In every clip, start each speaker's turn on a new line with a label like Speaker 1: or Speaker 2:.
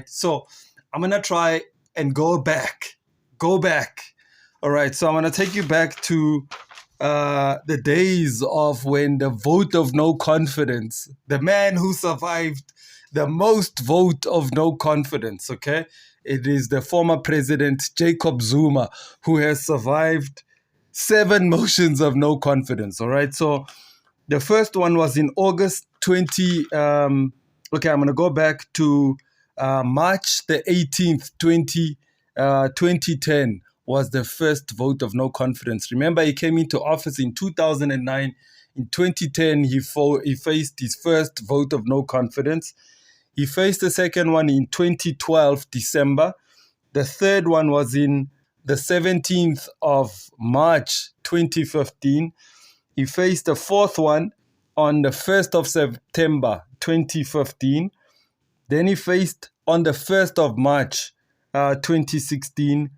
Speaker 1: So I'm going to try and go back. All right. So I'm going to take you back to the days of when the vote of no confidence, the man who survived the most vote of no confidence, okay? It is the former president, Jacob Zuma, who has survived 7 motions of no confidence, all right? So the first one was in August 20. I'm going to go back to March the 18th, 2010 was the first vote of no confidence. Remember, he came into office in 2009. In 2010, he faced his first vote of no confidence. He faced the second one in 2012, December. The third one was in the 17th of March, 2015. He faced the fourth one on the 1st of September 2015. Then he faced on the 1st of March 2016.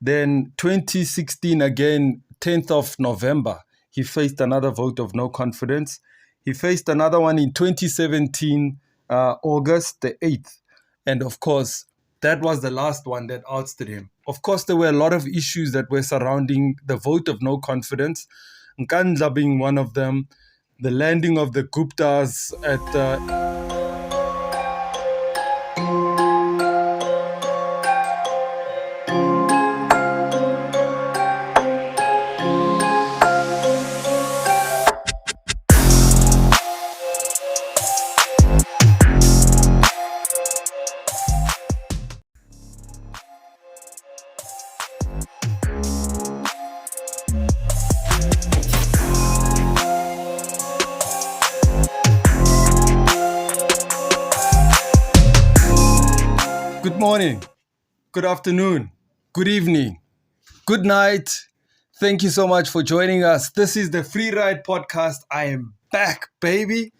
Speaker 1: Then 2016 again, 10th of November, he faced another vote of no confidence. He faced another one in 2017, August the 8th. And of course, that was the last one that ousted him. Of course, there were a lot of issues that were surrounding the vote of no confidence. Nkandla being one of them, the landing of the Guptas at good morning, good afternoon, good evening, good night. Thank you so much for joining us. This is the Free Ride Podcast. I am back, baby.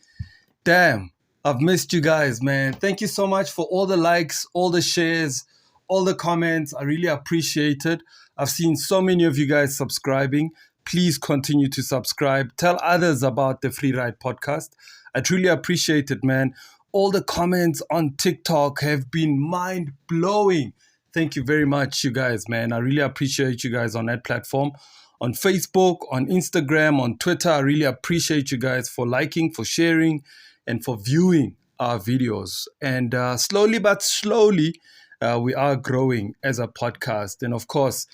Speaker 1: Damn, I've missed you guys, man. Thank you so much for all the likes, all the shares, all the comments. I really appreciate it. I've seen so many of you guys subscribing. Please continue to subscribe. Tell others about the Free Ride Podcast. I truly appreciate it, man. All the comments on TikTok have been mind-blowing. Thank you very much, you guys, man. I really appreciate you guys on that platform. On Facebook, on Instagram, on Twitter, I really appreciate you guys for liking, for sharing, and for viewing our videos. And slowly but slowly, we are growing as a podcast. And of course,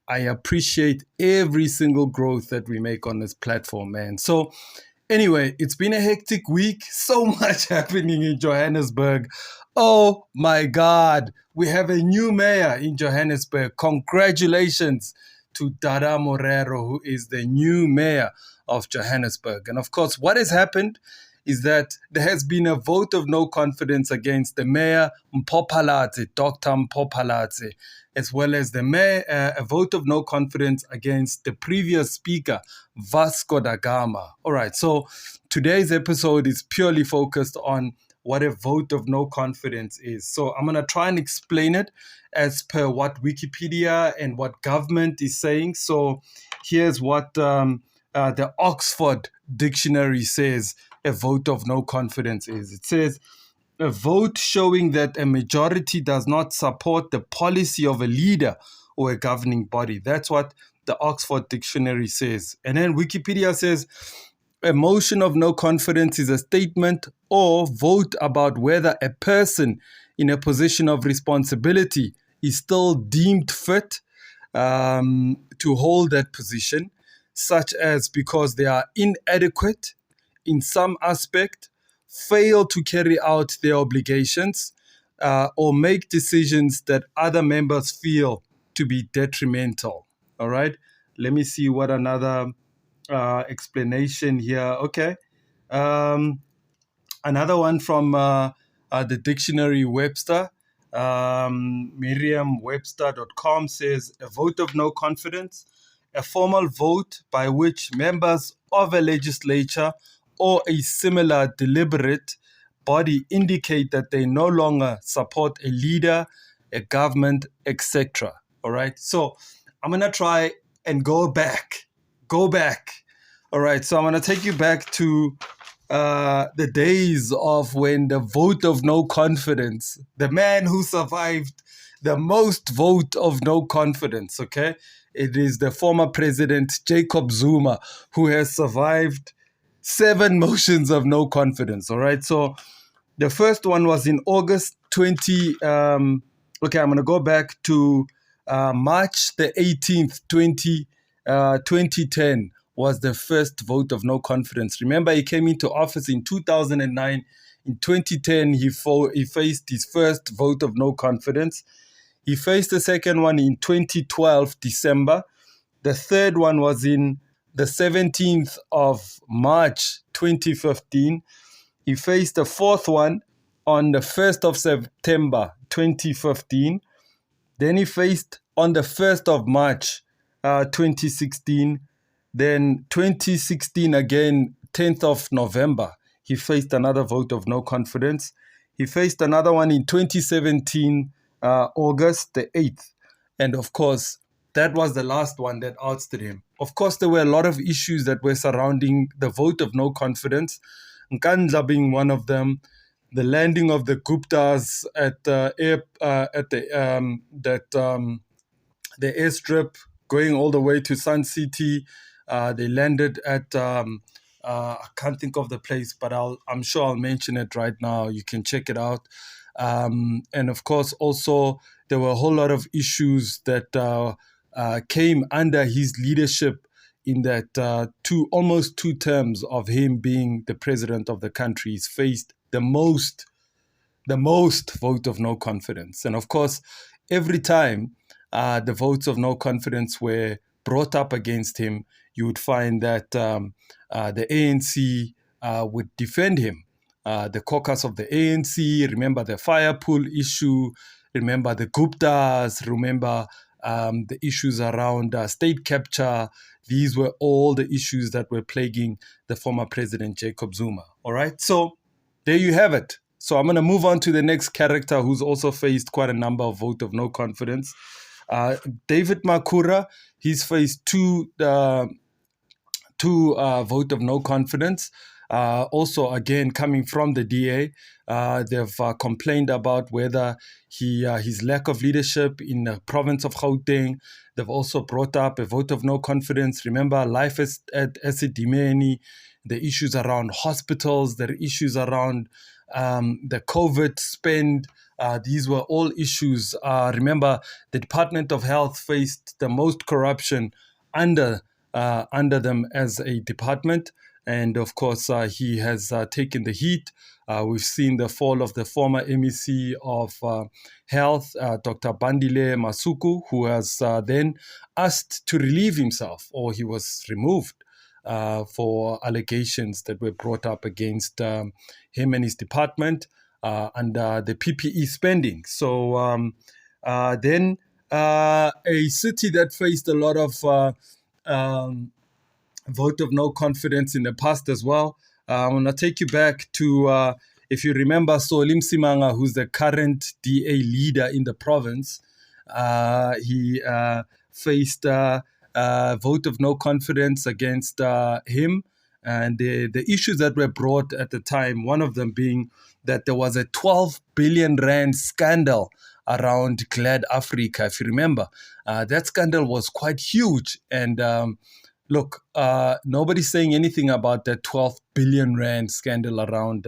Speaker 1: I appreciate every single growth that we make on this platform, man. So anyway, it's been a hectic week. So much happening in Johannesburg. Oh my God. We have a new mayor in Johannesburg. Congratulations to Dada Morero, who is the new mayor of Johannesburg. And of course, what has happened is that there has been a vote of no confidence against the mayor, Phalatse, Dr. Phalatse, as well as the mayor, a vote of no confidence against the previous speaker, Vasco da Gama. All right, so today's episode is purely focused on what a vote of no confidence is. So I'm going to try and explain it as per what Wikipedia and what government is saying. So here's what the Oxford Dictionary says a vote of no confidence is. It says, a vote showing that a majority does not support the policy of a leader or a governing body. That's what the Oxford Dictionary says. And then Wikipedia says, a motion of no confidence is a statement or vote about whether a person in a position of responsibility is still deemed fit to hold that position, such as because they are inadequate in some aspect, fail to carry out their obligations, or make decisions that other members feel to be detrimental. All right. Let me see what another explanation here. Okay. Another one from the dictionary Webster, Merriam-Webster.com says, a vote of no confidence, a formal vote by which members of a legislature or a similar deliberate body indicate that they no longer support a leader, a government, etc. All right. So I'm going to try and go back. All right. So I'm going to take you back to the days of when the vote of no confidence, the man who survived the most vote of no confidence, okay? It is the former president, Jacob Zuma, who has survived 7 motions of no confidence, all right? So the first one was in August 20, I'm going to go back to March the 18th, 2010 was the first vote of no confidence. Remember, he came into office in 2009. In 2010, he faced his first vote of no confidence. He faced the second one in 2012, December. The third one was in the 17th of March, 2015. He faced the fourth one on the 1st of September 2015. Then he faced on the 1st of March 2016. Then 2016 again, 10th of November, he faced another vote of no confidence. He faced another one in 2017, August the 8th. And of course, that was the last one that ousted him. Of course, there were a lot of issues that were surrounding the vote of no confidence. Nkandla being one of them, the landing of the Guptas at the airstrip going all the way to Sun City. They landed at I can't think of the place, but I'm sure I'll mention it right now. You can check it out. And of course, also there were a whole lot of issues that came under his leadership in that almost 2 terms of him being the president of the country. He's faced the most vote of no confidence. And of course, every time the votes of no confidence were brought up against him, you would find that the ANC would defend him. The caucus of the ANC, remember the fire pool issue, remember the Guptas, remember the issues around state capture. These were all the issues that were plaguing the former president, Jacob Zuma. All right, so there you have it. So I'm going to move on to the next character who's also faced quite a number of vote of no confidence. David Makhura, he's faced two vote of no confidence. Also, again, coming from the DA, they've complained about whether his lack of leadership in the province of Gauteng. They've also brought up a vote of no confidence. Remember, life at Esidimeni, the issues around hospitals, the issues around the COVID spend. These were all issues. Remember, the Department of Health faced the most corruption under them as a department. And of course, he has taken the heat. We've seen the fall of the former MEC of Health, Dr. Bandile Masuku, who has then asked to relieve himself, or he was removed for allegations that were brought up against him and his department under the PPE spending. So then a city that faced a lot of vote of no confidence in the past as well. I want to take you back to, if you remember, Solim Simanga, who's the current DA leader in the province. He faced vote of no confidence against him. And the issues that were brought at the time, one of them being that there was a 12 billion rand scandal around Glad Africa. If you remember, that scandal was quite huge. And look, nobody's saying anything about that 12 billion rand scandal around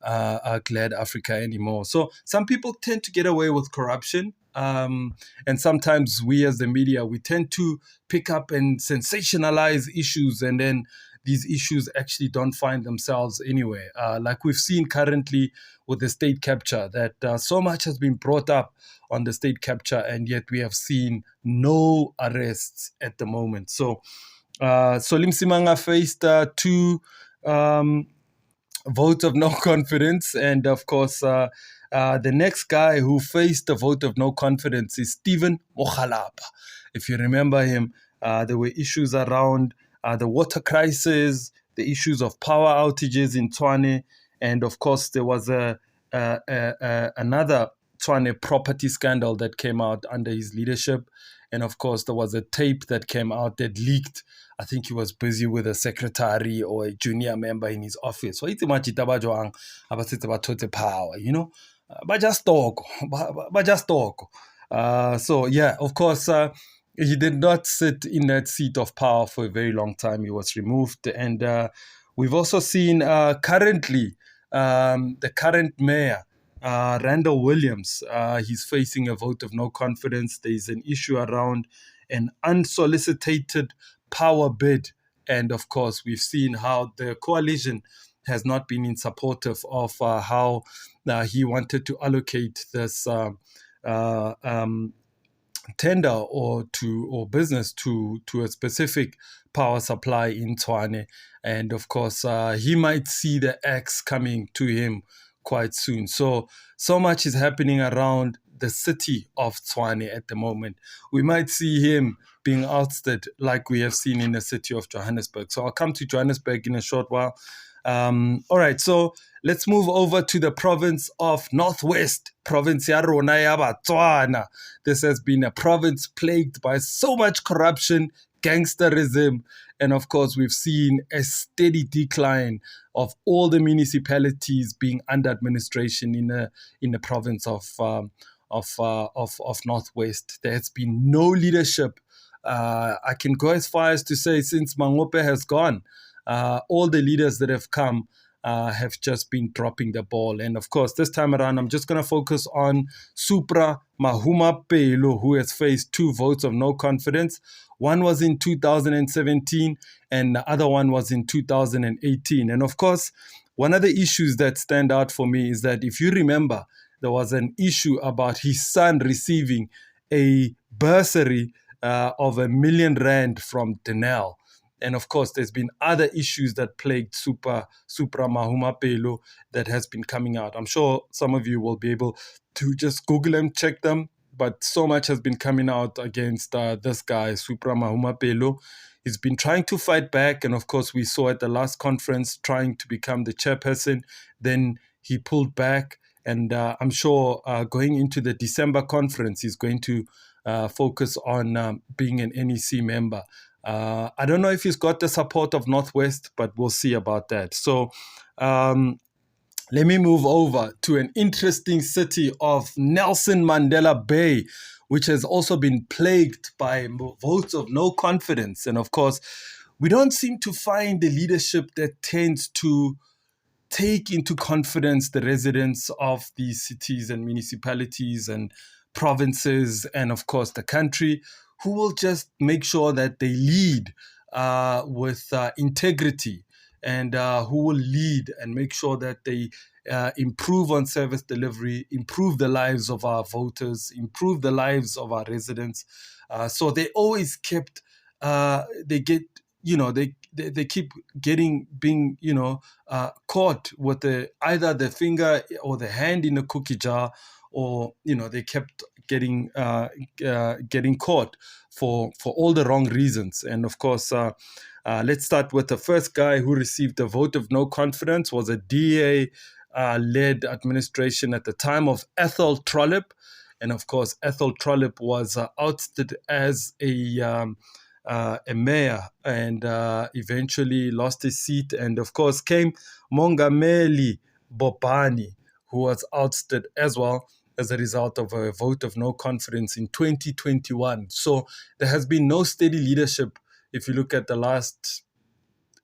Speaker 1: Glad Africa anymore. So some people tend to get away with corruption. And sometimes we as the media, we tend to pick up and sensationalize issues, and then these issues actually don't find themselves anywhere. Like we've seen currently with the state capture, that so much has been brought up on the state capture, and yet we have seen no arrests at the moment. So Solim Simanga faced 2 votes of no confidence. And of course, the next guy who faced a vote of no confidence is Stephen Mokhalapa. If you remember him, there were issues around the water crisis, the issues of power outages in Tshwane, and of course there was another Tshwane property scandal that came out under his leadership. And of course, there was a tape that came out that leaked. I think he was busy with a secretary or a junior member in his office. So it's much about power, but just talk, but just talk. So yeah, of course, he did not sit in that seat of power for a very long time. He was removed, and we've also seen currently the current mayor, Randall Williams. He's facing a vote of no confidence. There's an issue around an unsolicited power bid, and of course, we've seen how the coalition has not been in supportive of how he wanted to allocate this tender or business to a specific power supply in Tshwane. And of course, he might see the axe coming to him quite soon. So much is happening around the city of Tshwane at the moment. We might see him being ousted like we have seen in the city of Johannesburg. So I'll come to Johannesburg in a short while. All right, so let's move over to the province of Northwest, province ya rona ya Botswana. This has been a province plagued by so much corruption, gangsterism, and of course, we've seen a steady decline of all the municipalities being under administration in the province of Northwest. There has been no leadership. I can go as far as to say since Mangope has gone, all the leaders that have come have just been dropping the ball. And of course, this time around, I'm just going to focus on Supra Mahumapelo, who has faced 2 votes of no confidence. One was in 2017 and the other one was in 2018. And of course, one of the issues that stand out for me is that if you remember, there was an issue about his son receiving a bursary of R1 million from Denel. And of course, there's been other issues that plagued Supra Mahumapelo that has been coming out. I'm sure some of you will be able to just Google them, check them. But so much has been coming out against this guy, Supra Mahumapelo. He's been trying to fight back. And of course, we saw at the last conference trying to become the chairperson. Then he pulled back. And I'm sure going into the December conference, he's going to focus on being an NEC member. I don't know if he's got the support of Northwest, but we'll see about that. So let me move over to an interesting city of Nelson Mandela Bay, which has also been plagued by votes of no confidence. And of course, we don't seem to find the leadership that tends to take into confidence the residents of these cities and municipalities and provinces and, of course, the country, who will just make sure that they lead with integrity and who will lead and make sure that they improve on service delivery, improve the lives of our voters, improve the lives of our residents. So they always kept, they keep being caught with either the finger or the hand in a cookie jar, or they kept getting caught for all the wrong reasons. And of course, let's start with the first guy who received a vote of no confidence. Was a DA led administration at the time of Ethel Trollip. And of course, Ethel Trollip was ousted as a mayor and eventually lost his seat. And of course came Mongameli Bopani, who was ousted as well as a result of a vote of no confidence in 2021. So there has been no steady leadership if you look at the last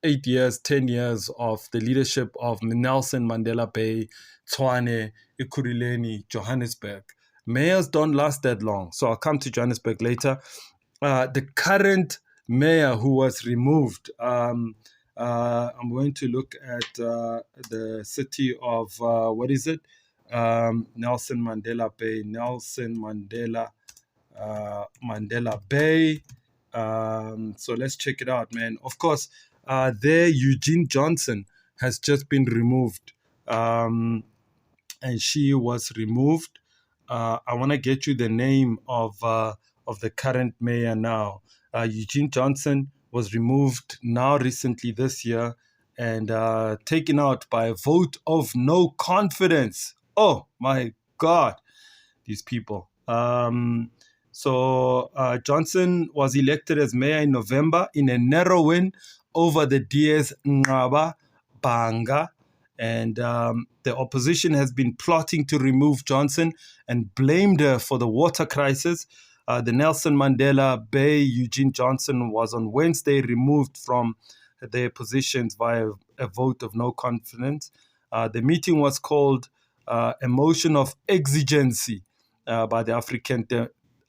Speaker 1: 8 years, 10 years of the leadership of Nelson Mandela Bay, Tshwane, Ekurhuleni, Johannesburg. Mayors don't last that long. So I'll come to Johannesburg later. The current mayor who was removed, I'm going to look at the city of, Nelson Mandela Bay, Mandela Bay. So let's check it out, man. Of course, there Eugene Johnson has just been removed, and she was removed. I want to get you the name of the current mayor now. Eugene Johnson was removed now recently this year and taken out by a vote of no confidence. Oh my God. these people. Johnson was elected as mayor in November in a narrow win over the DS Ngaba Banga. And the opposition has been plotting to remove Johnson and blamed her for the water crisis. The Nelson Mandela Bay Eugene Johnson was on Wednesday removed from their positions via a vote of no confidence. The meeting was called a motion of exigency by the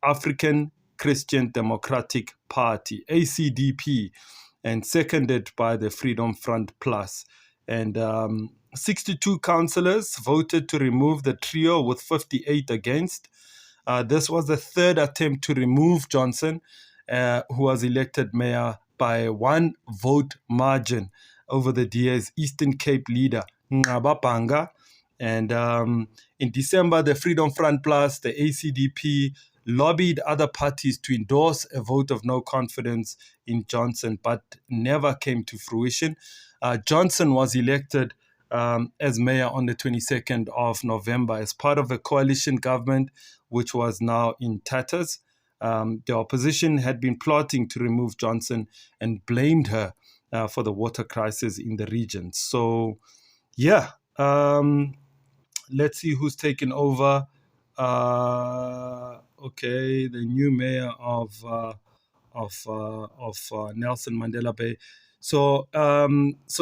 Speaker 1: African Christian Democratic Party, ACDP, and seconded by the Freedom Front Plus. And 62 councillors voted to remove the trio with 58 against. This was the third attempt to remove Johnson, who was elected mayor by one vote margin over the DA's Eastern Cape leader, Ngaba Banga. And in December, the Freedom Front Plus, the ACDP, lobbied other parties to endorse a vote of no confidence in Johnson, but never came to fruition. Johnson was elected as mayor on the 22nd of November as part of a coalition government, which was now in tatters. The opposition had been plotting to remove Johnson and blamed her for the water crisis in the region. So, yeah, let's see who's taken over. Okay, the new mayor of Nelson Mandela Bay. So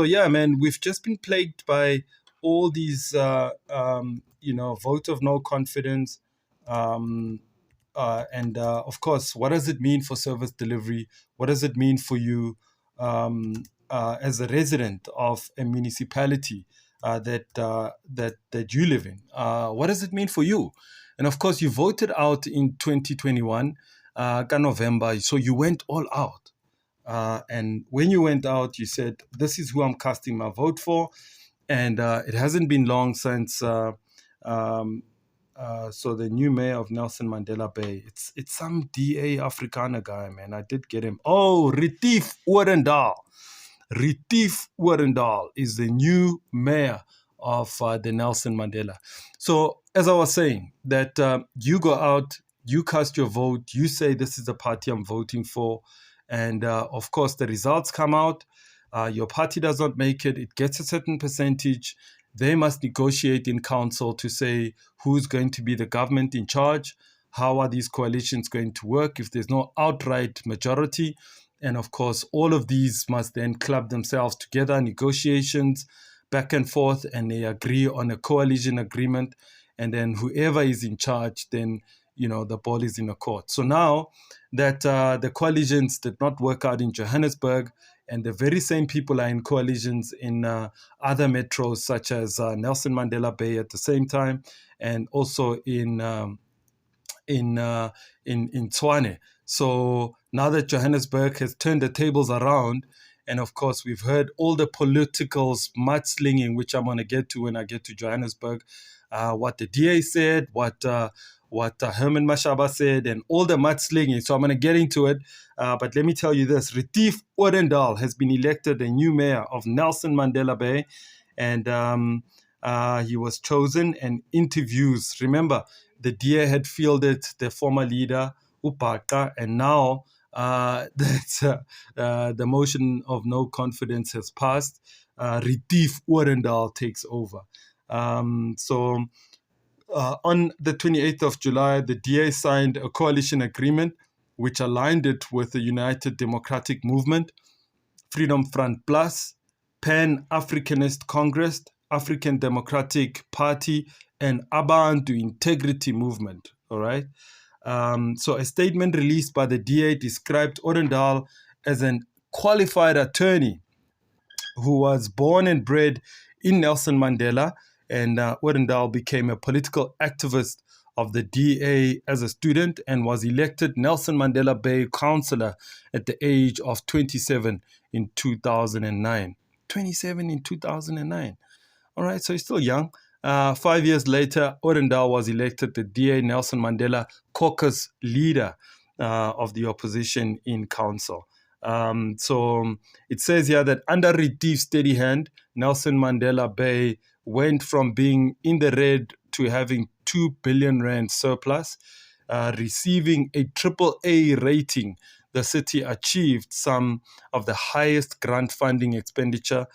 Speaker 1: yeah, man, we've just been plagued by all these, vote of no confidence. And of course, what does it mean for service delivery? What does it mean for you as a resident of a municipality that you live in? What does it mean for you? And of course, you voted out in 2021, November, so you went all out. And when you went out, you said, this is who I'm casting my vote for. And it hasn't been long since so the new mayor of Nelson Mandela Bay, it's some DA Afrikaner guy, man. I did get him. Oh, Retief Odendaal. Retief Odendaal is the new mayor of the Nelson Mandela. So as I was saying, that you go out, you cast your vote, you say this is the party I'm voting for. And of course, the results come out. Your party does not make it. It gets a certain percentage. They must negotiate in council to say who's going to be the government in charge. How are these coalitions going to work if there's no outright majority? And of course, all of these must then club themselves together, negotiations back and forth, and they agree on a coalition agreement. And then whoever is in charge, then, the ball is in the court. So now that the coalitions did not work out in Johannesburg, and the very same people are in coalitions in other metros, such as Nelson Mandela Bay at the same time, and also in Tshwane. So now that Johannesburg has turned the tables around, and of course we've heard all the political mudslinging, which I'm going to get to when I get to Johannesburg, what the DA said, what Herman Mashaba said, and all the mudslinging. So I'm going to get into it. But let me tell you this. Retief Odendaal has been elected the new mayor of Nelson Mandela Bay. And he was chosen, and interviews. Remember, the DA had fielded the former leader, Upaka, and now that the motion of no confidence has passed, Retief Odendaal takes over. On the 28th of July, the DA signed a coalition agreement which aligned it with the United Democratic Movement, Freedom Front Plus, Pan-Africanist Congress, African Democratic Party, and Abantu Integrity Movement. All right. So a statement released by the DA described Odendaal as an qualified attorney who was born and bred in Nelson Mandela, and Odendaal became a political activist of the DA as a student and was elected Nelson Mandela Bay councillor at the age of 27 in 2009. 27 in 2009. All right, so he's still young. 5 years later, Odendaal was elected the DA Nelson Mandela caucus leader of the opposition in council. So it says here that under Retief's steady hand, Nelson Mandela Bay went from being in the red to having 2 billion rand surplus, receiving a triple A rating. The city achieved some of the highest grant funding expenditure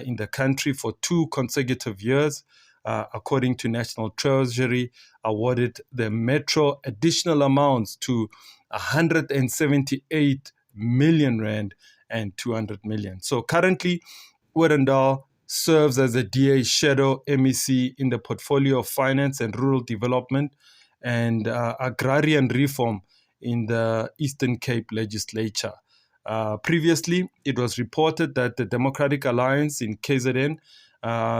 Speaker 1: in the country for 2 consecutive years. According to National Treasury, awarded the metro additional amounts to 178 million rand and 200 million. So currently, Odendaal serves as a DA shadow MEC in the portfolio of finance and rural development and agrarian reform in the Eastern Cape legislature. Previously, it was reported that the Democratic Alliance in KZN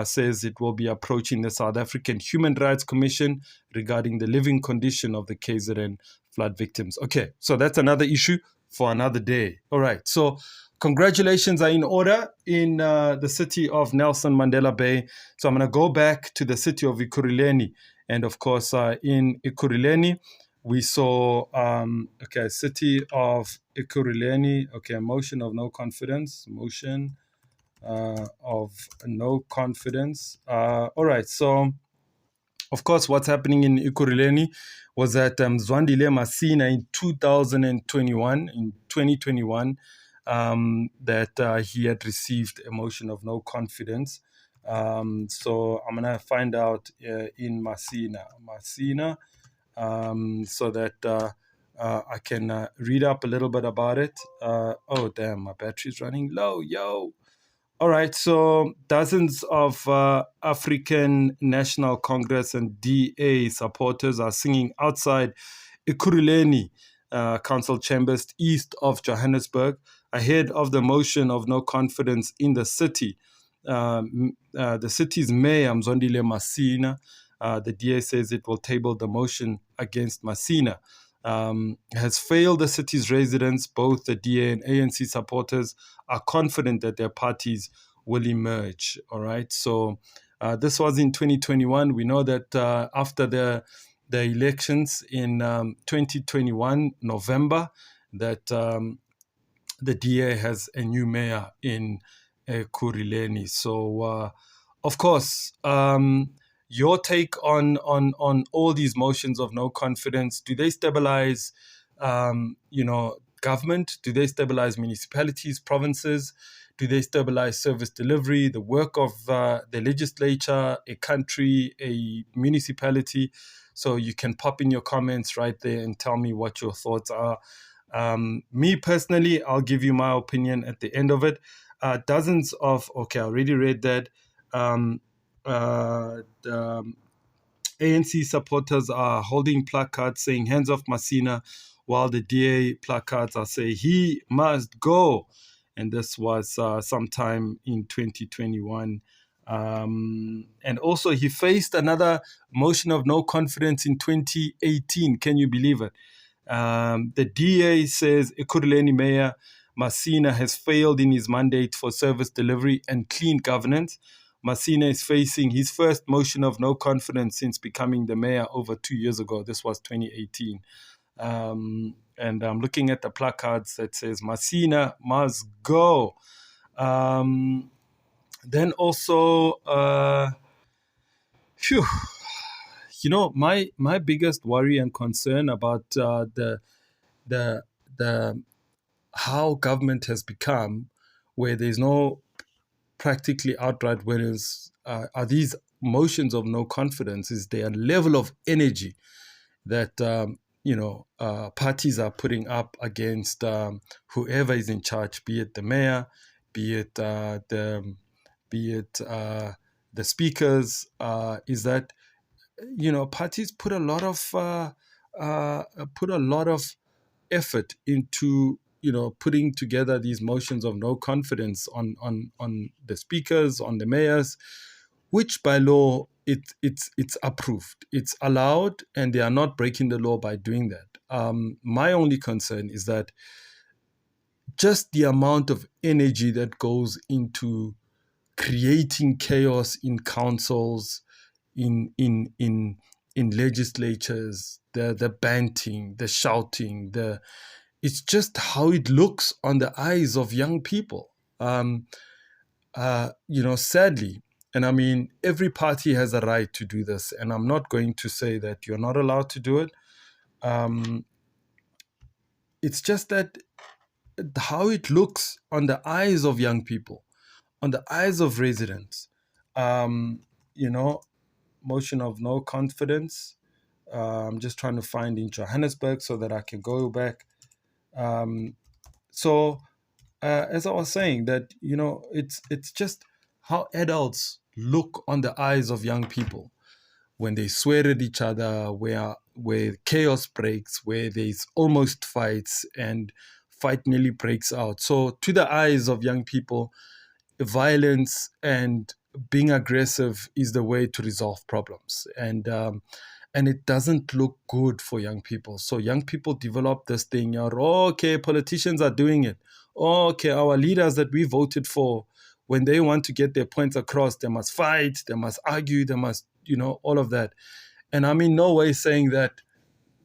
Speaker 1: says it will be approaching the South African Human Rights Commission regarding the living condition of the KZN flood victims. Okay, so that's another issue for another day. All right, so congratulations are in order in the city of Nelson Mandela Bay. So I'm going to go back to the city of Ekurhuleni. And of course, in Ekurhuleni, we saw, city of Ekurhuleni. Okay, motion of no confidence. Motion of no confidence. All right, so of course, what's happening in Ekurhuleni was that Zwandile Masina in 2021, that he had received a motion of no confidence. So I'm going to find out in Masina, so that I can read up a little bit about it. Oh, damn, my battery's running low, yo. All right, so dozens of African National Congress and DA supporters are singing outside Ekurhuleni council chambers east of Johannesburg ahead of the motion of no confidence in the city. The city's mayor, Mzondile Masina, the DA says it will table the motion against Masina. Has failed the city's residents. Both the DA and ANC supporters are confident that their parties will emerge. All right. So this was in 2021. We know that after the elections in 2021, November, that the DA has a new mayor in Ekurhuleni. So, of course, your take on all these motions of no confidence, do they stabilize, government? Do they stabilize municipalities, provinces? Do they stabilize service delivery, the work of the legislature, a country, a municipality? So you can pop in your comments right there and tell me what your thoughts are. Me personally, I'll give you my opinion at the end of it. Dozens of, I already read that. ANC supporters are holding placards saying hands off Masina, while the DA placards are saying he must go. And this was sometime in 2021. And also he faced another motion of no confidence in 2018. Can you believe it? The DA says Ekurhuleni Mayor Masina has failed in his mandate for service delivery and clean governance. Masina is facing his first motion of no confidence since becoming the mayor over 2 years ago. This was 2018. And I'm looking at the placards that says Masina must go. Then also, my biggest worry and concern about the how government has become, where there's no practically outright winners, are these motions of no confidence, is their level of energy that parties are putting up against whoever is in charge, be it the mayor, be it the speakers. Is that parties put a lot of effort into putting together these motions of no confidence on the speakers, on the mayors, which by law it's approved, it's allowed, and they are not breaking the law by doing that. My only concern is that just the amount of energy that goes into creating chaos in councils, in legislatures, the banting, the shouting, it's just how it looks on the eyes of young people. Sadly, And I mean, every party has a right to do this. And I'm not going to say that you're not allowed to do it. It's just that how it looks on the eyes of young people, on the eyes of residents, you know, motion of no confidence. I'm just trying to find in Johannesburg so that I can go back. So as I was saying, that it's just how adults look on the eyes of young people when they swear at each other, where chaos breaks, where there's almost fights and fight nearly breaks out. So to the eyes of young people, violence and being aggressive is the way to resolve problems, and it doesn't look good for young people. So young people develop this thing, okay, politicians are doing it. Okay, our leaders that we voted for, when they want to get their points across, they must fight, they must argue, they must, all of that. And I'm in no way saying that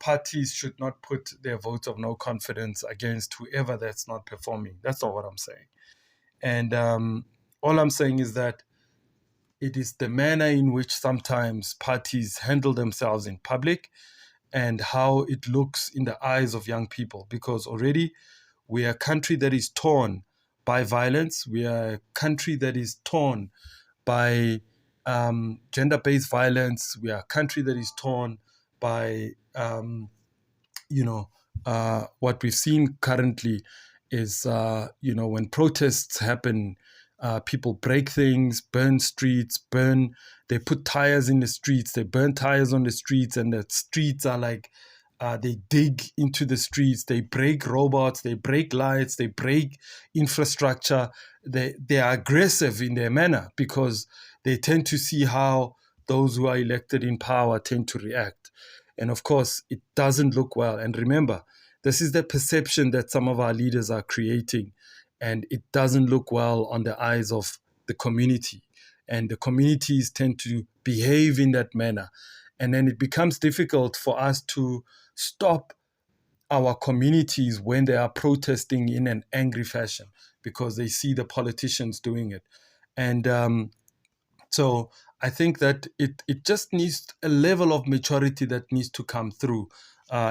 Speaker 1: parties should not put their votes of no confidence against whoever that's not performing. That's not what I'm saying. And all I'm saying is that it is the manner in which sometimes parties handle themselves in public and how it looks in the eyes of young people. Because already we are a country that is torn by violence. We are a country that is torn by gender-based violence. We are a country that is torn by what we've seen currently is, when protests happen, people break things, burn streets, they put tires in the streets, they burn tires on the streets, and the streets are like, they dig into the streets, they break robots, they break lights, they break infrastructure. They are aggressive in their manner because they tend to see how those who are elected in power tend to react. And of course, it doesn't look well. And remember, this is the perception that some of our leaders are creating. And it doesn't look well on the eyes of the community. And the communities tend to behave in that manner. And then it becomes difficult for us to stop our communities when they are protesting in an angry fashion because they see the politicians doing it. And so I think that it just needs a level of maturity that needs to come through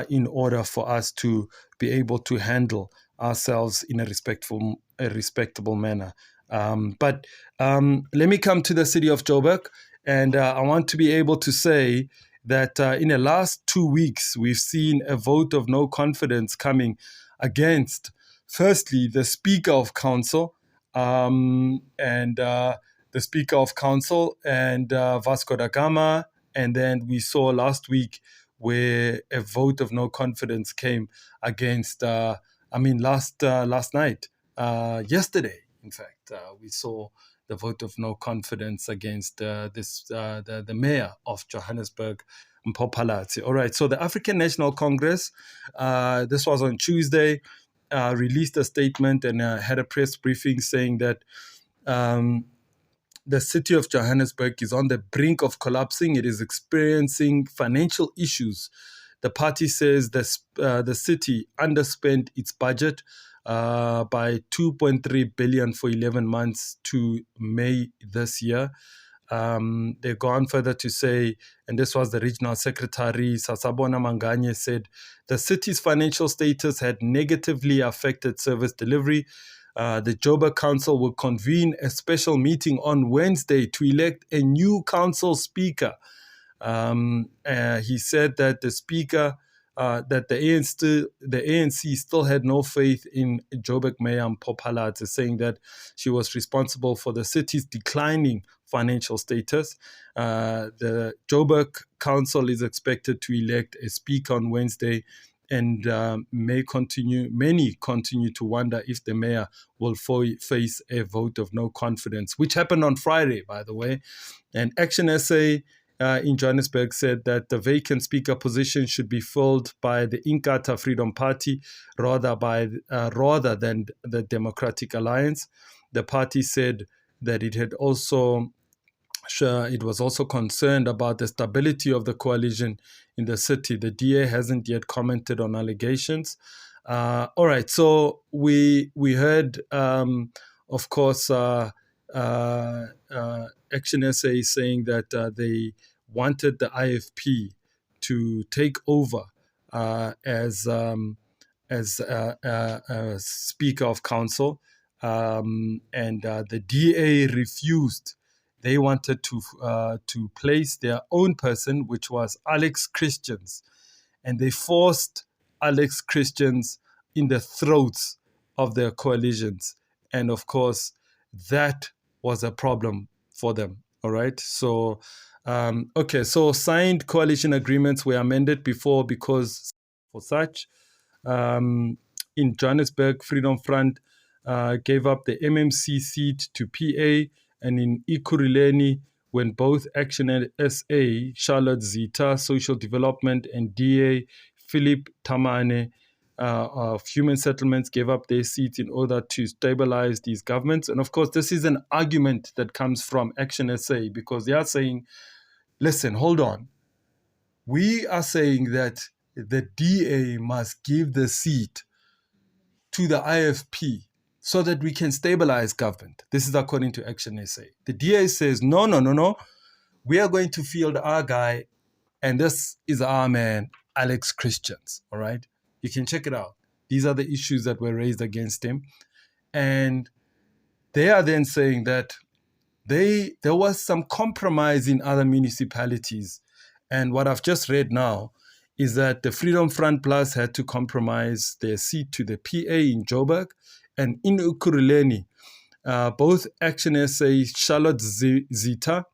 Speaker 1: in order for us to be able to handle ourselves in a respectable manner. But let me come to the city of Joburg, and I want to be able to say that in the last 2 weeks, we've seen a vote of no confidence coming against, firstly, the Speaker of Council, and the Speaker of Council and Vasco da Gama. And then we saw last week where a vote of no confidence came against, last night, yesterday, in fact, we saw the vote of no confidence against the mayor of Johannesburg, Phalatse. All right, so the African National Congress, this was on Tuesday, released a statement and had a press briefing saying that the city of Johannesburg is on the brink of collapsing. It is experiencing financial issues. The party says the city underspent its budget by 2.3 billion for 11 months to May this year. They go on further to say, and this was the regional secretary, Sasabona Manganye, said the city's financial status had negatively affected service delivery. The Joburg Council will convene a special meeting on Wednesday to elect a new council speaker. He said that the speaker, that the ANC still had no faith in Joburg Mayor Phalatse, saying that she was responsible for the city's declining financial status. The Joburg Council is expected to elect a speaker on Wednesday, and many continue to wonder if the mayor will face a vote of no confidence, which happened on Friday, by the way. And Action SA in Johannesburg said that the vacant speaker position should be filled by the Inkatha Freedom Party rather than the Democratic Alliance. The party said that it was also concerned about the stability of the coalition in the city. The DA hasn't yet commented on allegations. All right, so we heard, of course, Action SA saying that they wanted the IFP to take over as Speaker of Council, and the DA refused. They wanted to place their own person, which was Alex Christians, and they forced Alex Christians in the throats of their coalitions, and of course, that was a problem for them. All right, so. So signed coalition agreements were amended before because for such. In Johannesburg, Freedom Front gave up the MMC seat to PA, and in Ekurhuleni, when both Action SA, Charlotte Zita, Social Development, and DA, Philip Tamane, of Human Settlements gave up their seats in order to stabilize these governments. And of course, this is an argument that comes from Action SA because they are saying, listen, hold on. We are saying that the DA must give the seat to the IFP so that we can stabilize government. This is according to Action SA. The DA says, no. We are going to field our guy, and this is our man, Alex Christians. All right? You can check it out. These are the issues that were raised against him. And they are then saying that there was some compromise in other municipalities. And what I've just read now is that the Freedom Front Plus had to compromise their seat to the PA in Joburg, and in Ekurhuleni, both Action SA, Charlotte Zita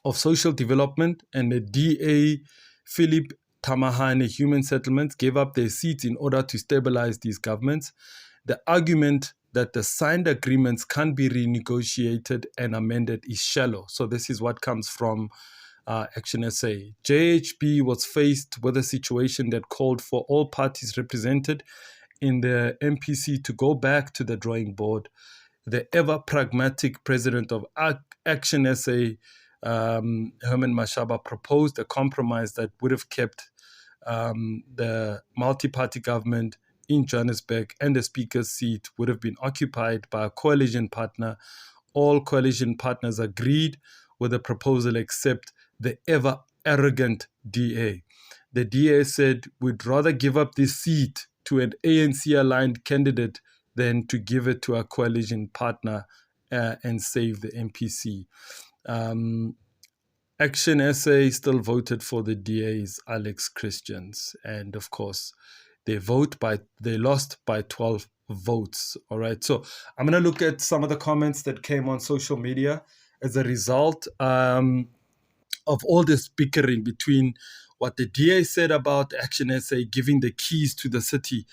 Speaker 1: of Social Development, and the DA, Philip Tamahane, Human Settlements, gave up their seats in order to stabilize these governments. The argument that the signed agreements can't be renegotiated and amended is shallow. So this is what comes from Action SA. JHB was faced with a situation that called for all parties represented in the MPC to go back to the drawing board. The ever pragmatic president of Action SA, Herman Mashaba, proposed a compromise that would have kept the multi-party government in Johannesburg, and the speaker's seat would have been occupied by a coalition partner. All coalition partners agreed with the proposal except the ever arrogant DA. The DA said, we'd rather give up this seat to an ANC-aligned candidate than to give it to a coalition partner and save the MPC. Action SA still voted for the DA's Alex Christians, and of course, they lost by 12 votes. All right, so I'm going to look at some of the comments that came on social media as a result of all this bickering between what the DA said about Action SA giving the keys to the city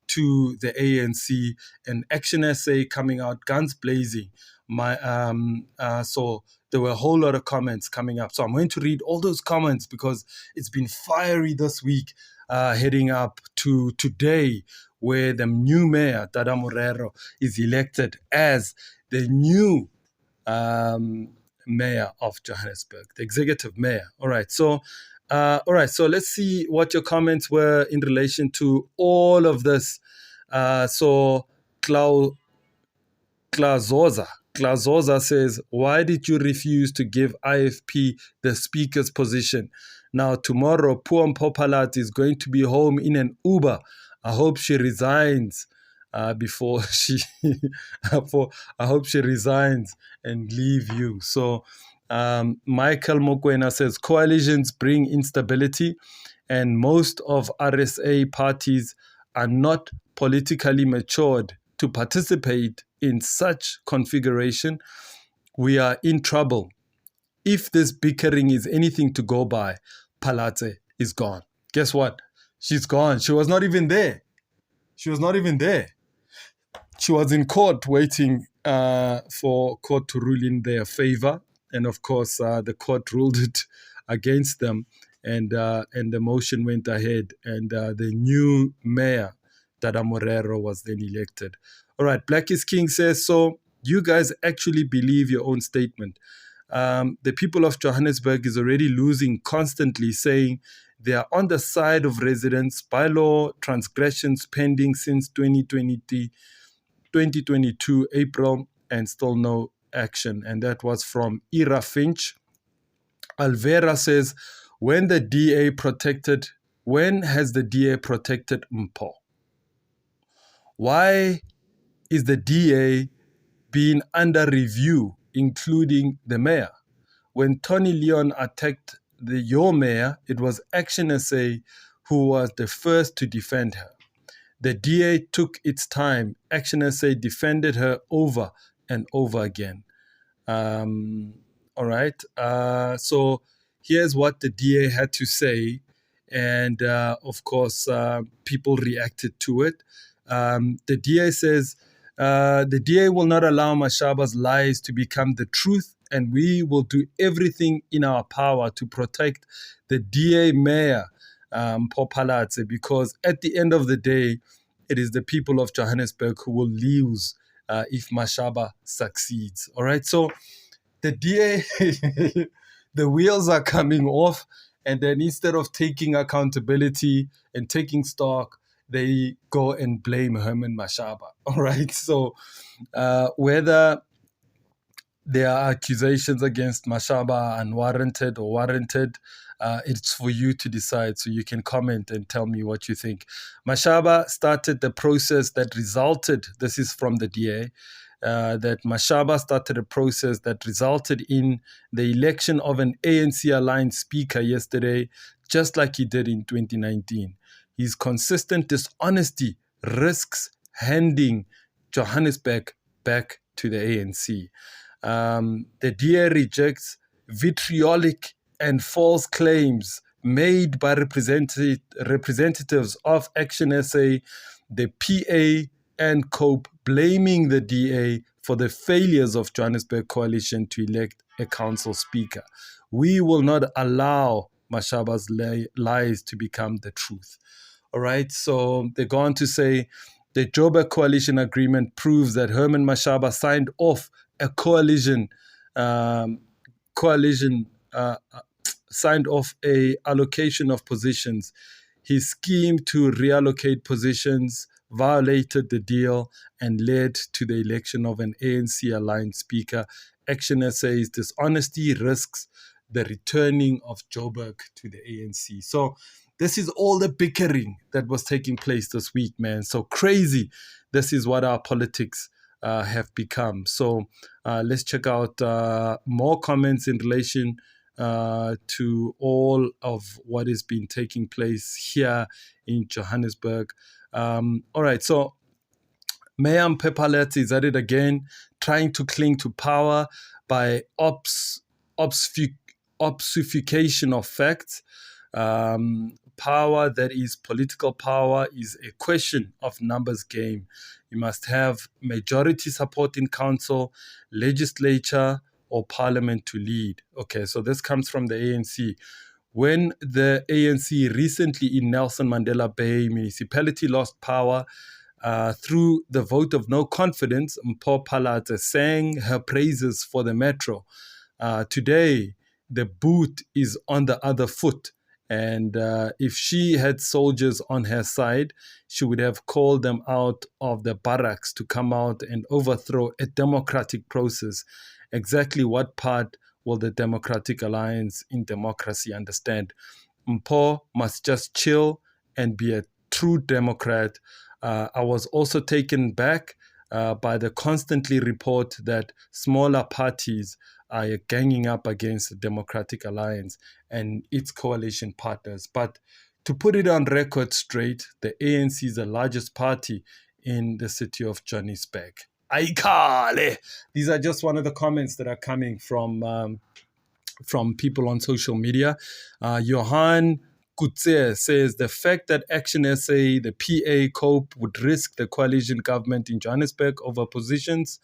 Speaker 1: to the ANC, and Action SA coming out guns blazing. So there were a whole lot of comments coming up. So I'm going to read all those comments because it's been fiery this week, heading up to today, where the new mayor, Tada Morero, is elected as the new mayor of Johannesburg, the executive mayor. All right, so let's see what your comments were in relation to all of this. So Klazoza says, why did you refuse to give IFP the speaker's position? Now, tomorrow, poor Phalatse is going to be home in an Uber. I hope she resigns before she... I hope she resigns and leave you. So, Michael Mokwena says, coalitions bring instability, and most of RSA parties are not politically matured to participate in such configuration. We are in trouble. If this bickering is anything to go by, Phalatse is gone. Guess what? She's gone. She was not even there. She was in court waiting for court to rule in their favor. And of course, the court ruled it against them. And the motion went ahead. And the new mayor, Tada Morero, was then elected. All right, Black is King says, so you guys actually believe your own statement. The people of Johannesburg is already losing constantly, saying they are on the side of residents. Bylaw transgressions pending since 2022 April, and still no action, and that was from Ira Finch. Alvera says, when has the DA protected Mpo? Why is the DA being under review, including the mayor? When Tony Leon attacked your mayor, it was Action SA who was the first to defend her. The DA took its time. Action SA defended her over and over again. All right. So here's what the DA had to say. And of course, people reacted to it. The DA says, the DA will not allow Mashaba's lies to become the truth, and we will do everything in our power to protect the DA mayor, Phalatse, because at the end of the day, it is the people of Johannesburg who will lose if Mashaba succeeds. All right. So the DA, the wheels are coming off, and then instead of taking accountability and taking stock, they go and blame Herman Mashaba. All right. So whether there are accusations against Mashaba unwarranted or warranted, it's for you to decide. So you can comment and tell me what you think. Mashaba started the process that resulted, this is from the DA, that Mashaba started a process that resulted in the election of an ANC-aligned speaker yesterday, just like he did in 2019. His consistent dishonesty risks handing Johannesburg back to the ANC. The DA rejects vitriolic and false claims made by representatives of Action SA, the PA, and COPE, blaming the DA for the failures of Johannesburg Coalition to elect a council speaker. We will not allow Mashaba's lies to become the truth. All right, so they go on to say, the Joburg Coalition Agreement proves that Herman Mashaba signed off a signed off a allocation of positions. His scheme to reallocate positions violated the deal and led to the election of an ANC-aligned speaker. Action SA's dishonesty risks the returning of Joburg to the ANC. So this is all the bickering that was taking place this week, man. So crazy. This is what our politics have become. So let's check out more comments in relation to all of what has been taking place here in Johannesburg. All right, so Mayor Phalatse is at it again, trying to cling to power by obfuscation of facts. Power that is political power is a question of numbers game. You must have majority support in council, legislature, or parliament to lead. Okay, so this comes from the ANC. When the ANC recently in Nelson Mandela Bay municipality lost power through the vote of no confidence, Mpho Phalatse sang her praises for the metro. Today, the boot is on the other foot. And if she had soldiers on her side, she would have called them out of the barracks to come out and overthrow a democratic process. Exactly what part will the Democratic Alliance in democracy understand? Mpho must just chill and be a true Democrat. I was also taken back by the constantly report that smaller parties are ganging up against the Democratic Alliance and its coalition partners. But to put it on record straight, the ANC is the largest party in the city of Johannesburg. Aikale! These are just one of the comments that are coming from people on social media. Johan Kutse says the fact that Action SA, the PA, COPE would risk the coalition government in Johannesburg over positions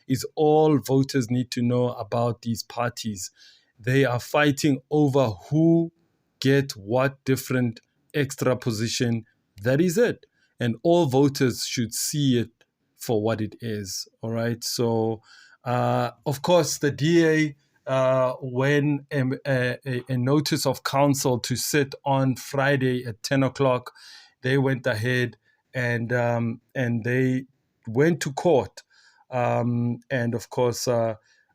Speaker 1: is all voters need to know about these parties. They are fighting over who get what different extra position. That is it. And all voters should see it for what it is. All right. So, of course, the DA, when a notice of council to sit on Friday at 10 o'clock, they went ahead and they went to court. And of course,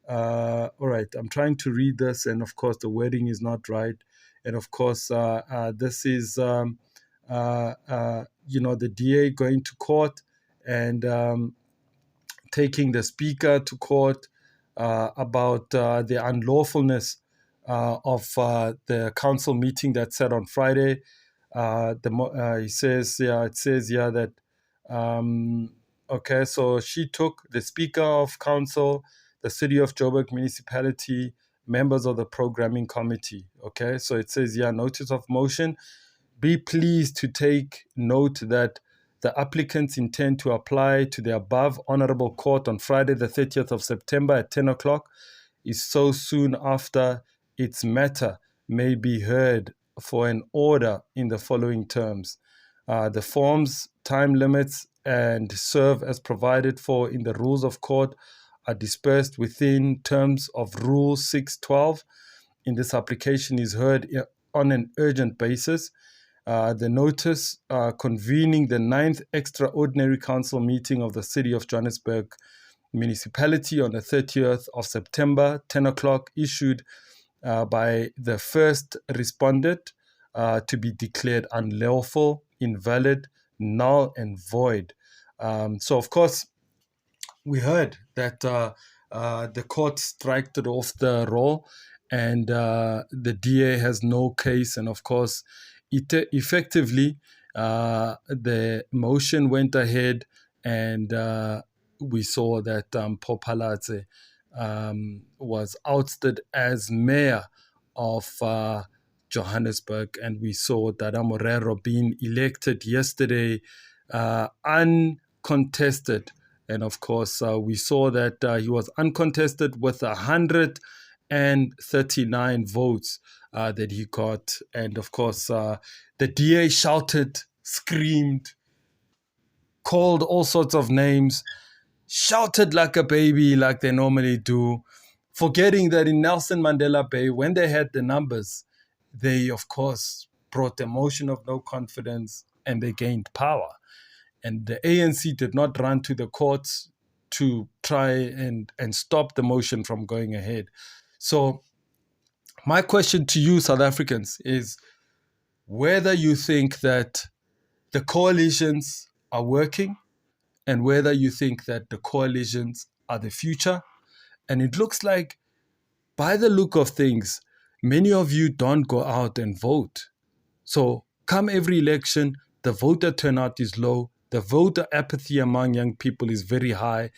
Speaker 1: All right, I'm trying to read this, and of course, the wording is not right. And of course, this is, the DA going to court and taking the speaker to court about the unlawfulness of the council meeting that said on Friday. He says, it says here that, okay, so she took the speaker of council, the city of Joburg municipality, members of the programming committee. Okay, so it says, notice of motion. Be pleased to take note that the applicants intend to apply to the above honorable court on Friday, the 30th of September at 10 o'clock, is so soon after its matter may be heard for an order in the following terms. The forms, time limits, and serve as provided for in the rules of court are dispersed within terms of Rule 612. In this application is heard on an urgent basis. The notice convening the 9th Extraordinary Council meeting of the City of Johannesburg Municipality on the 30th of September, 10 o'clock, issued by the first respondent to be declared unlawful, invalid, null, and void. So, of course, we heard that the court striked it off the roll, and the DA has no case. And of course, effectively, the motion went ahead, and we saw that Phalatse was ousted as mayor of Johannesburg, and we saw Dada Morero being elected yesterday uncontested. And of course, we saw that he was uncontested with 139 votes that he got. And of course, the DA shouted, screamed, called all sorts of names, shouted like a baby, like they normally do, forgetting that in Nelson Mandela Bay, when they had the numbers, they, of course, brought a motion of no confidence and they gained power. And the ANC did not run to the courts to try and stop the motion from going ahead. So my question to you, South Africans, is whether you think that the coalitions are working and whether you think that the coalitions are the future. And it looks like, by the look of things, many of you don't go out and vote. So come every election, the voter turnout is low. The voter apathy among young people is very high.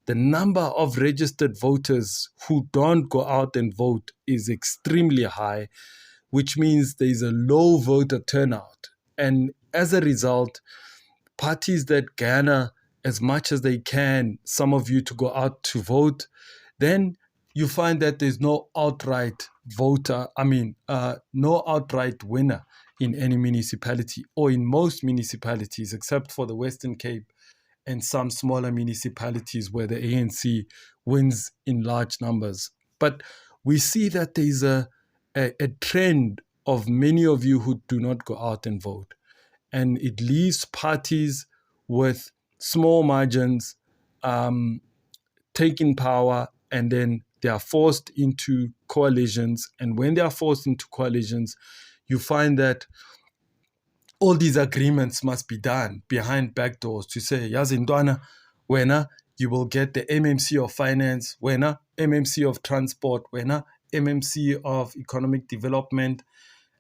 Speaker 1: The number of registered voters who don't go out and vote is extremely high, which means there is a low voter turnout. And as a result, parties that garner as much as they can, some of you to go out to vote, then you find that there's no outright no outright winner in any municipality or in most municipalities, except for the Western Cape and some smaller municipalities where the ANC wins in large numbers. But we see that there's a trend of many of you who do not go out and vote. And it leaves parties with small margins taking power, and then they are forced into coalitions. And when they are forced into coalitions, you find that all these agreements must be done behind back doors to say, Yazindwana, wena, you will get the MMC of finance, wena, MMC of transport, wena, MMC of economic development.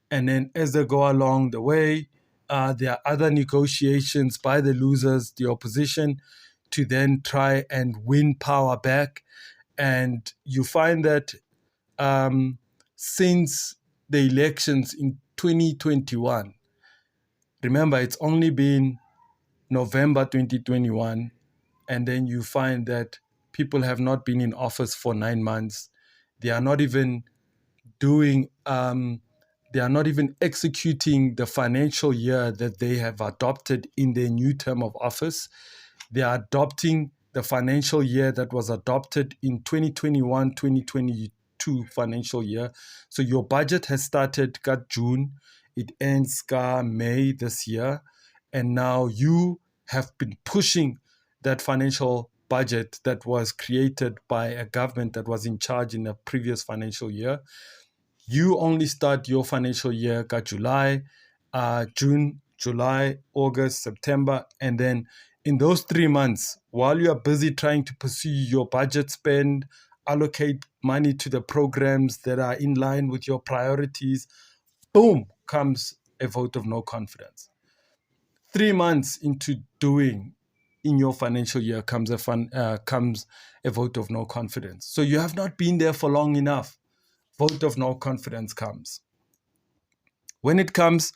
Speaker 1: And then as they go along the way, there are other negotiations by the losers, the opposition, to then try and win power back. And you find that since the elections in 2021, remember, it's only been November 2021, and then you find that people have not been in office for 9 months. They are not even executing the financial year that they have adopted in their new term of office. They are adopting the financial year that was adopted in 2021-2022 financial year. So your budget has started got June, it ends May this year, and now you have been pushing that financial budget that was created by a government that was in charge in a previous financial year. You only start your financial year got July, June, July, August, September, and then in those 3 months, while you are busy trying to pursue your budget spend, allocate money to the programs that are in line with your priorities, boom, comes a vote of no confidence. 3 months into doing in your financial year comes a vote of no confidence. So you have not been there for long enough. Vote of no confidence comes. When it comes,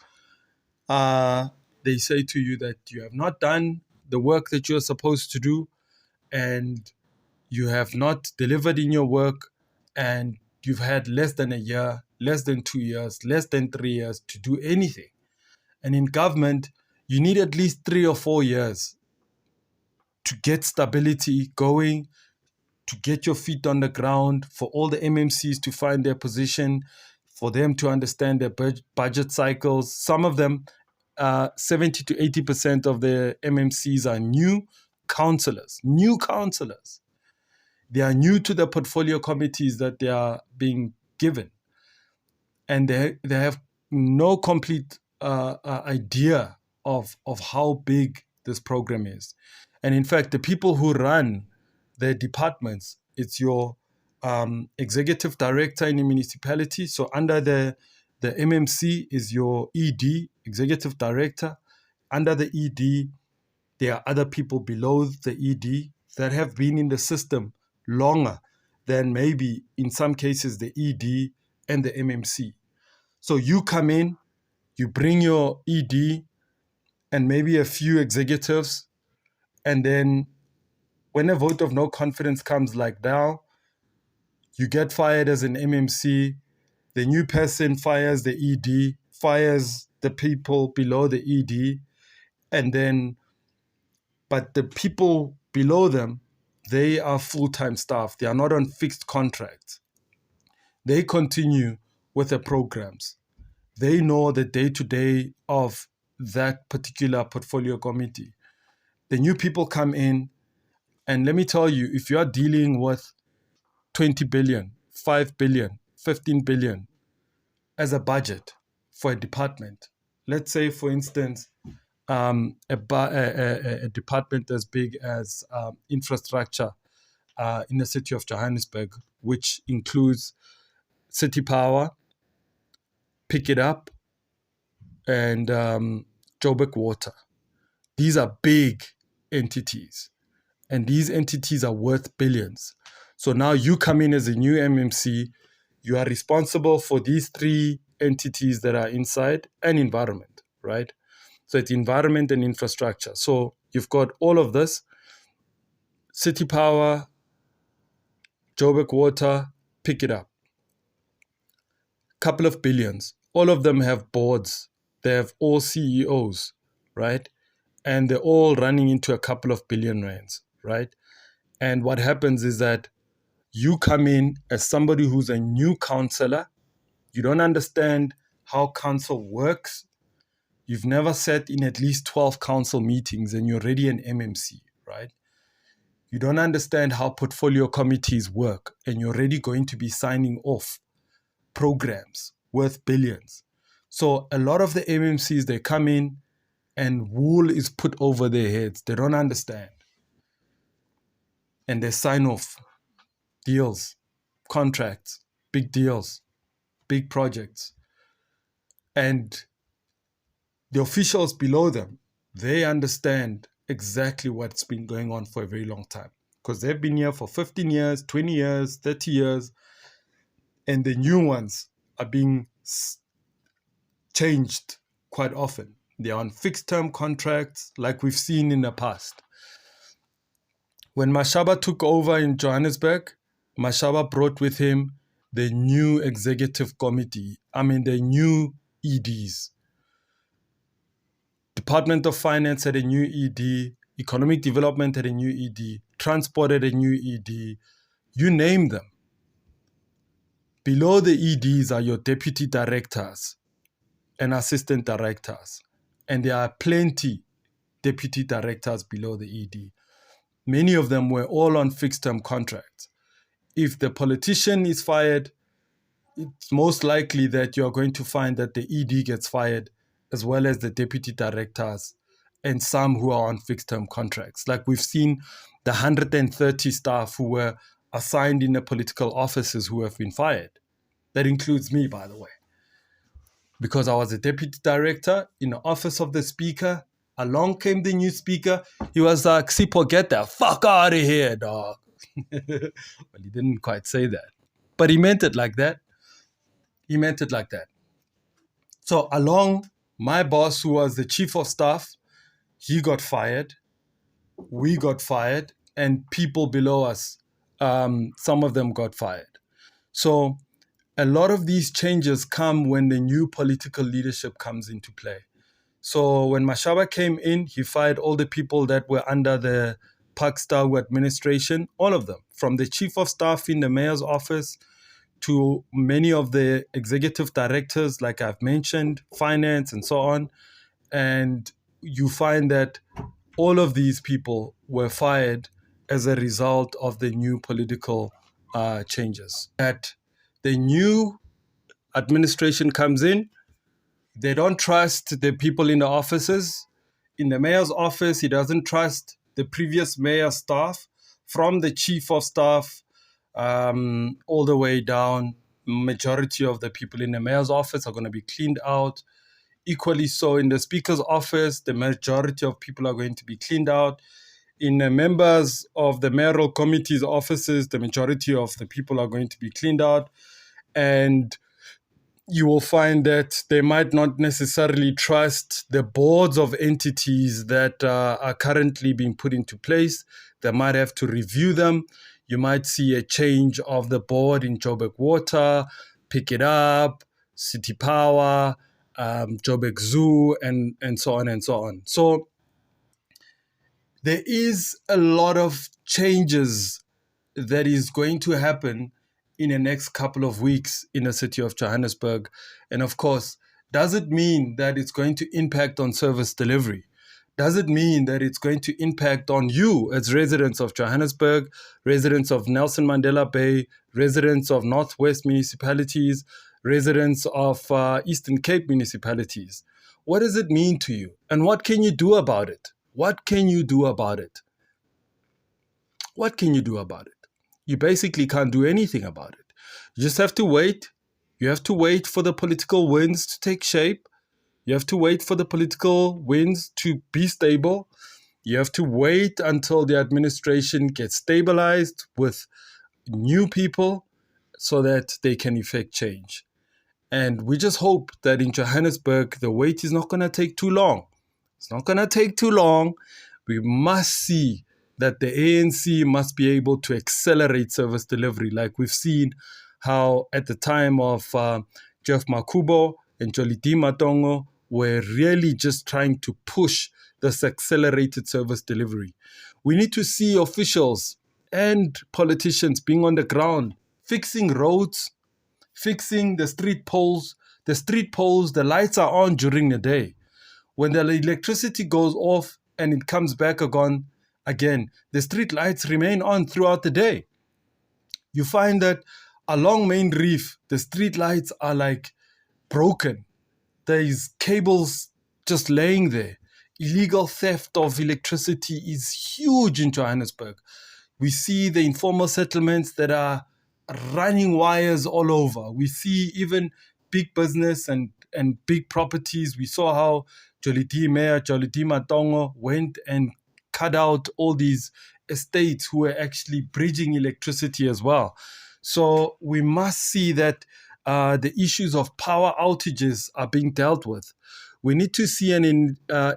Speaker 1: they say to you that you have not done the work that you're supposed to do, and you have not delivered in your work, and you've had less than a year, less than 2 years, less than 3 years to do anything. And in government, you need at least 3 or 4 years to get stability going, to get your feet on the ground, for all the MMCs to find their position, for them to understand their budget cycles. Some of them, 70 to 80% of the MMCs are new councillors. They are new to the portfolio committees that they are being given. And they have no complete idea of how big this program is. And in fact, the people who run their departments, it's your executive director in the municipality. So under the MMC is your ED, executive director. Under the ED, there are other people below the ED that have been in the system longer than maybe in some cases the ED and the MMC. So you come in, you bring your ED and maybe a few executives, and then when a vote of no confidence comes like now, you get fired as an MMC, the new person fires the ED, fires the people below the ED, and then, but the people below them, they are full-time staff. They are not on fixed contracts. They continue with the programs. They know the day-to-day of that particular portfolio committee. The new people come in, and let me tell you, if you are dealing with 20 billion, 5 billion, 15 billion as a budget for a department, let's say, for instance, a department as big as infrastructure in the city of Johannesburg, which includes city power, Pick It Up, and Joburg Water. These are big entities, and these entities are worth billions. So now you come in as a new MMC, you are responsible for these 3 entities that are inside, and environment, right? So it's environment and infrastructure. So you've got all of this, city power, Joburg Water, Pick It Up. Couple of billions. All of them have boards. They have all CEOs, right? And they're all running into a couple of billion rands, right? And what happens is that you come in as somebody who's a new councillor. You don't understand how council works. You've never sat in at least 12 council meetings and you're already an MMC, right? You don't understand how portfolio committees work and you're already going to be signing off programs worth billions. So a lot of the MMCs, they come in and wool is put over their heads. They don't understand. And they sign off deals, contracts, big deals, big projects. And the officials below them, they understand exactly what's been going on for a very long time because they've been here for 15 years, 20 years, 30 years, and the new ones are being changed quite often. They're on fixed-term contracts like we've seen in the past. When Mashaba took over in Johannesburg, Mashaba brought with him the new executive committee, the new EDs. Department of Finance had a new ED, Economic Development had a new ED, Transport had a new ED, you name them. Below the EDs are your deputy directors and assistant directors. And there are plenty deputy directors below the ED. many of them were all on fixed-term contracts. If the politician is fired, it's most likely that you're going to find that the ED gets fired, as well as the deputy directors and some who are on fixed-term contracts. Like we've seen the 130 staff who were assigned in the political offices who have been fired. That includes me, by the way. Because I was a deputy director in the office of the speaker. Along came the new speaker. He was like, Sipo, get the fuck out of here, dog. Well, he didn't quite say that. But he meant it like that. He meant it like that. So along, my boss, who was the chief of staff, he got fired. We got fired. And people below us, some of them got fired. So a lot of these changes come when the new political leadership comes into play. So when Mashaba came in, he fired all the people that were under the Park Stawu administration, all of them, from the chief of staff in the mayor's office to many of the executive directors, like I've mentioned, finance and so on. And you find that all of these people were fired as a result of the new political changes. That the new administration comes in, they don't trust the people in the offices. In the mayor's office, he doesn't trust the previous mayor's staff, from the chief of staff all the way down. Majority of the people in the mayor's office are going to be cleaned out. Equally so in the speaker's office, the majority of people are going to be cleaned out. In the members of the mayoral committee's offices, the majority of the people are going to be cleaned out. And you will find that they might not necessarily trust the boards of entities that are currently being put into place. They might have to review them. You might see a change of the board in Joburg Water, Pick It Up, City Power, Joburg Zoo, and so on and so on. So there is a lot of changes that is going to happen in the next couple of weeks in the city of Johannesburg. And of course, does it mean that it's going to impact on service delivery? Does it mean that it's going to impact on you as residents of Johannesburg, residents of Nelson Mandela Bay, residents of Northwest municipalities, residents of Eastern Cape municipalities? What does it mean to you? And what can you do about it? What can you do about it? What can you do about it? You basically can't do anything about it. You just have to wait. You have to wait for the political winds to take shape. You have to wait for the political winds to be stable. You have to wait until the administration gets stabilized with new people so that they can effect change. And we just hope that in Johannesburg, the wait is not going to take too long. It's not going to take too long. We must see that the ANC must be able to accelerate service delivery, like we've seen how at the time of Jeff Makubo and Joliti Matongo were really just trying to push this accelerated service delivery. We need to see officials and politicians being on the ground, fixing roads, fixing the street poles. The street poles, the lights are on during the day. When the electricity goes off and it comes back again, the street lights remain on throughout the day. You find that along Main Reef, the street lights are like broken. There's cables just laying there. Illegal theft of electricity is huge in Johannesburg. We see the informal settlements that are running wires all over. We see even big business and big properties. We saw how Mayor Joliti Matongo went and cut out all these estates who were actually bridging electricity as well. So we must see that the issues of power outages are being dealt with. We need to see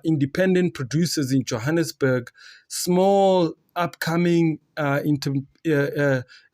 Speaker 1: independent producers in Johannesburg, small upcoming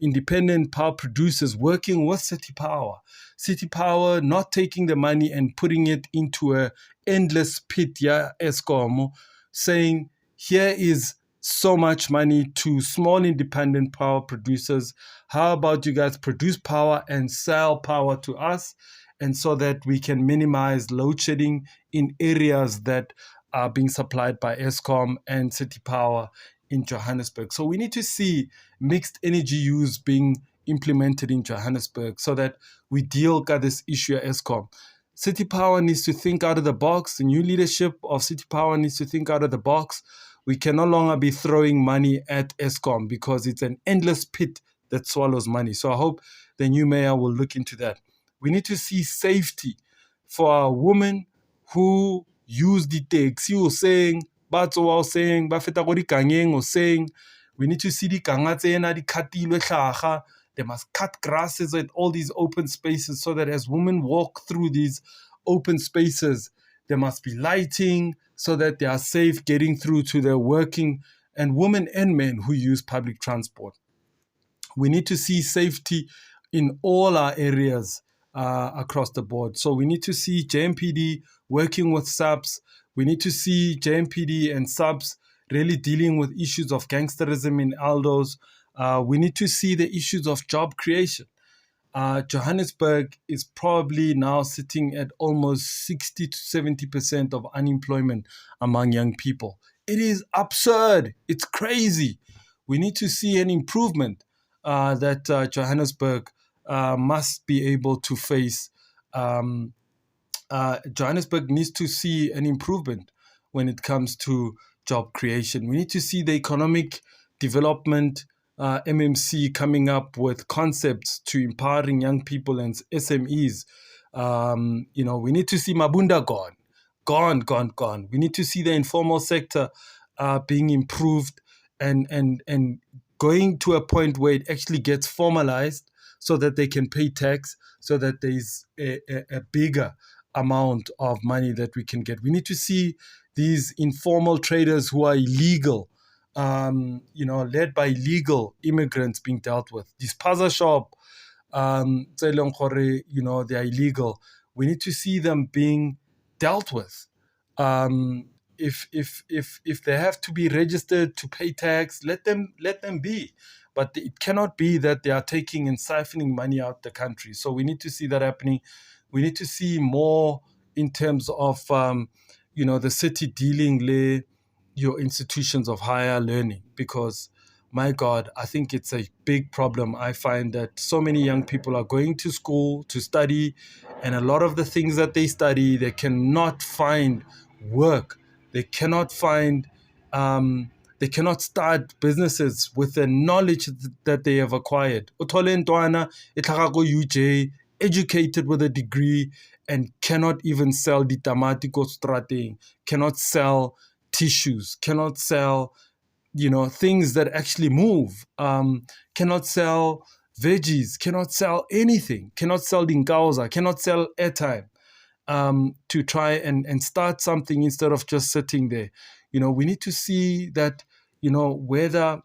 Speaker 1: independent power producers working with City Power. City Power not taking the money and putting it into a endless pit, Eskom, saying, here is so much money to small independent power producers. How about you guys produce power and sell power to us, and so that we can minimize load shedding in areas that are being supplied by Eskom and City Power in Johannesburg. So we need to see mixed energy use being implemented in Johannesburg so that we deal with this issue at Eskom. City Power needs to think out of the box. The new leadership of City Power needs to think out of the box. We can no longer be throwing money at Eskom because it's an endless pit that swallows money. So I hope the new mayor will look into that. We need to see safety for our women who use the taxi or saying, batho saying, ba feta go dikangeng or saying, we need to see di kanga tsena di khatilwe hlaga. They must cut grasses at all these open spaces so that as women walk through these open spaces, there must be lighting so that they are safe getting through to their working, and women and men who use public transport. We need to see safety in all our areas across the board. So we need to see JMPD working with subs. We need to see JMPD and subs really dealing with issues of gangsterism in Aldos. We need to see the issues of job creation. Johannesburg is probably now sitting at almost 60 to 70% of unemployment among young people. It is absurd. It's crazy. We need to see an improvement that Johannesburg must be able to face. Johannesburg needs to see an improvement when it comes to job creation. We need to see the economic development MMC coming up with concepts to empowering young people and SMEs. We need to see Mabunda gone. We need to see the informal sector being improved and going to a point where it actually gets formalized so that they can pay tax, so that there is a bigger amount of money that we can get. We need to see these informal traders who are illegal, led by illegal immigrants being dealt with. This Paza shop, they are illegal. We need to see them being dealt with. If they have to be registered to pay tax, let them be. But it cannot be that they are taking and siphoning money out the country. So we need to see that happening. We need to see more in terms of the city dealing with your institutions of higher learning, because my God, I think it's a big problem. I find that so many young people are going to school to study, and a lot of the things that they study, they cannot find work. They cannot find, they cannot start businesses with the knowledge that they have acquired. Uthole ntwana e tlhaga ko UJ, educated with a degree, and cannot even sell ditamati ko strateng, cannot sell tissues, cannot sell things that actually move, cannot sell veggies, cannot sell anything, cannot sell dinkauza, cannot sell airtime, to try and start something instead of just sitting there. We need to see that, whether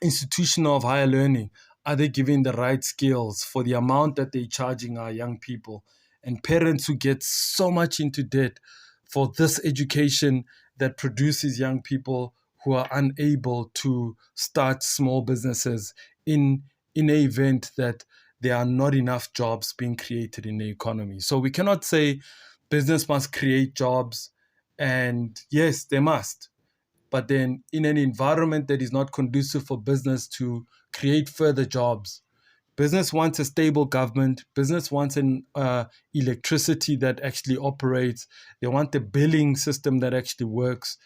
Speaker 1: institution of higher learning, are they giving the right skills for the amount that they're charging our young people? And parents who get so much into debt for this education that produces young people who are unable to start small businesses in an event that there are not enough jobs being created in the economy. So we cannot say business must create jobs, and yes, they must. But then in an environment that is not conducive for business to create further jobs, business wants a stable government. Business wants an electricity that actually operates. They want a billing system that actually works.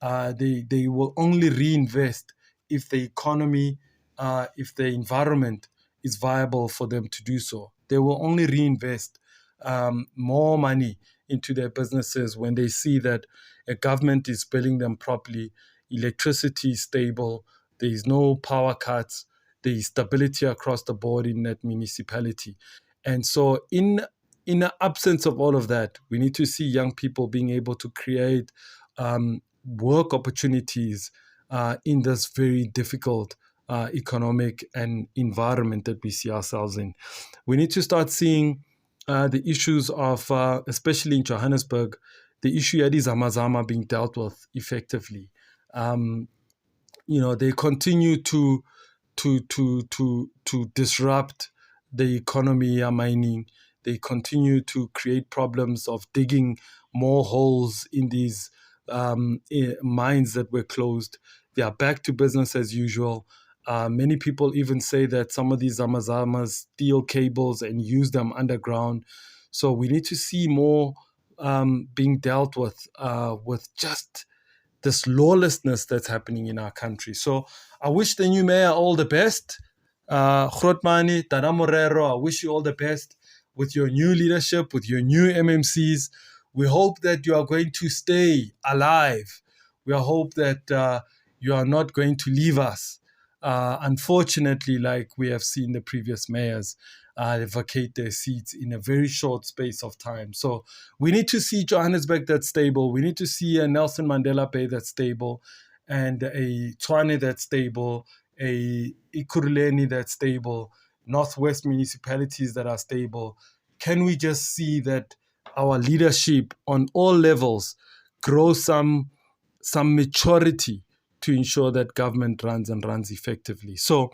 Speaker 1: They will only reinvest if the economy, if the environment is viable for them to do so. They will only reinvest more money into their businesses when they see that a government is billing them properly, electricity is stable, there is no power cuts, there is stability across the board in that municipality. And so in the absence of all of that, we need to see young people being able to create work opportunities in this very difficult economic and environment that we see ourselves in. We need to start seeing the issues of, especially in Johannesburg, the issue of Zama being dealt with effectively. They continue to disrupt the economy of mining. They continue to create problems of digging more holes in these mines that were closed. They are back to business as usual. Many people even say that some of these Zamazamas steal cables and use them underground. So we need to see more being dealt with just this lawlessness that's happening in our country. So I wish the new mayor all the best. Grootmani, Tana Morero, I wish you all the best with your new leadership, with your new MMCs. We hope that you are going to stay alive. We hope that you are not going to leave us. Unfortunately, like we have seen the previous mayors vacate their seats in a very short space of time. So we need to see Johannesburg that's stable. We need to see a Nelson Mandela Bay that's stable, and a Tshwane that's stable, a Ikuruleni that's stable, Northwest municipalities that are stable. Can we just see that our leadership on all levels grow some maturity to ensure that government runs effectively? So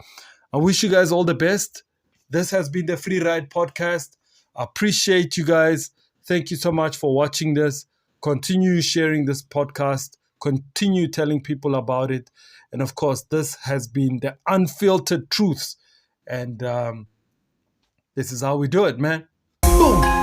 Speaker 1: I wish you guys all the best. This has been the Free Ride Podcast. I appreciate you guys. Thank you so much for watching this. Continue sharing this podcast. Continue telling people about it. And of course, this has been the Unfiltered Truths. And this is how we do it, man. Boom!